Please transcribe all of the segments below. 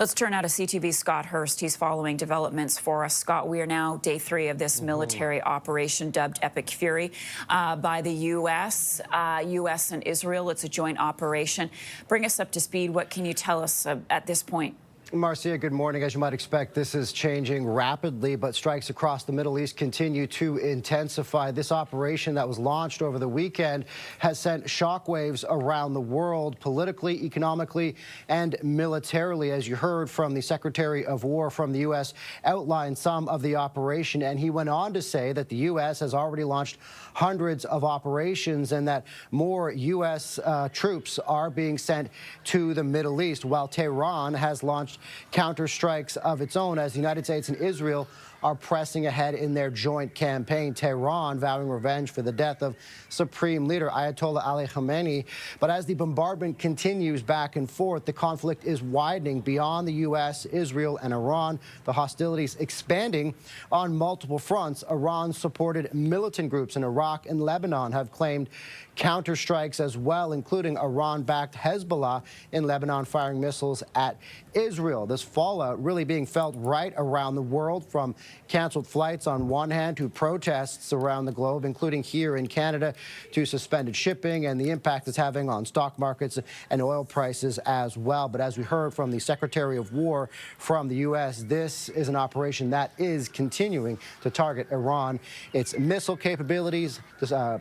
Let's turn now to CTV's Scott Hurst. He's following developments for us. Scott, we are now day 3 of this military operation dubbed Epic Fury by the U.S. U.S. and Israel. It's a joint operation. Bring us up to speed. What can you tell us at this point? Marcia, good morning. As you might expect, this is changing rapidly, but strikes across the Middle East continue to intensify. This operation that was launched over the weekend has sent shockwaves around the world, politically, economically, and militarily. As you heard from the Secretary of War from the U.S., outlined some of the operation, and he went on to say that the U.S. has already launched hundreds of operations and that more U.S. troops are being sent to the Middle East, while Tehran has launched counterstrikes of its own as the United States and Israel are pressing ahead in their joint campaign. Tehran vowing revenge for the death of Supreme Leader Ayatollah Ali Khamenei. But as the bombardment continues back and forth, the conflict is widening beyond the U.S., Israel, and Iran. The hostilities expanding on multiple fronts. Iran-supported militant groups in Iraq and Lebanon have claimed counterstrikes as well, including Iran-backed Hezbollah in Lebanon firing missiles at Israel. This fallout really being felt right around the world, from canceled flights on one hand to protests around the globe, including here in Canada, to suspended shipping and the impact it's having on stock markets and oil prices as well. But as we heard from the Secretary of War from the U.S., this is an operation that is continuing to target Iran, its missile capabilities,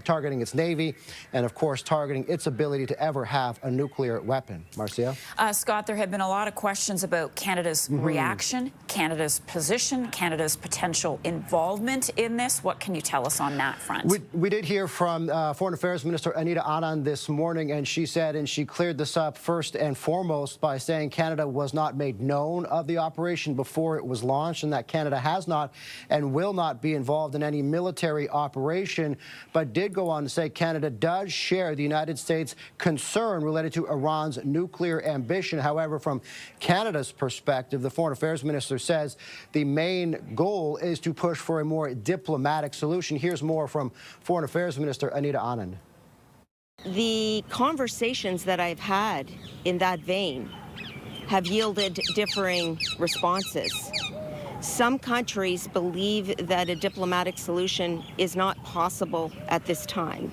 targeting its Navy, and of course targeting its ability to ever have a nuclear weapon. Marcia? Scott, there have been a lot of questions about Canada's reaction, Canada's position, Canada's potential involvement in this. What can you tell us on that front? We did hear from Foreign Affairs Minister Anita Anand this morning, and she said, and she cleared this up first and foremost by saying Canada was not made known of the operation before it was launched, and that Canada has not and will not be involved in any military operation, but did go on to say Canada does share the United States' concern related to Iran's nuclear ambition. However, from Canada's perspective, the Foreign Affairs Minister says the main goal is to push for a more diplomatic solution. Here's more from Foreign Affairs Minister Anita Anand. The conversations that I've had in that vein have yielded differing responses. Some countries believe that a diplomatic solution is not possible at this time.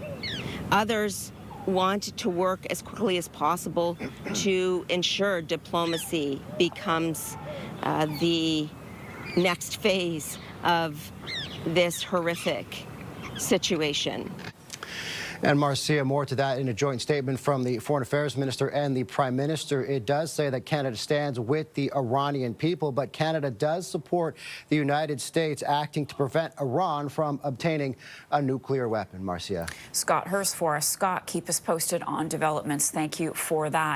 Others want to work as quickly as possible to ensure diplomacy becomes the next phase of this horrific situation. And Marcia, more to that in a joint statement from the Foreign Affairs Minister and the Prime Minister. It does say that Canada stands with the Iranian people, but Canada does support the United States acting to prevent Iran from obtaining a nuclear weapon. Marcia. Scott Hurst for us. Scott, keep us posted on developments. Thank you for that.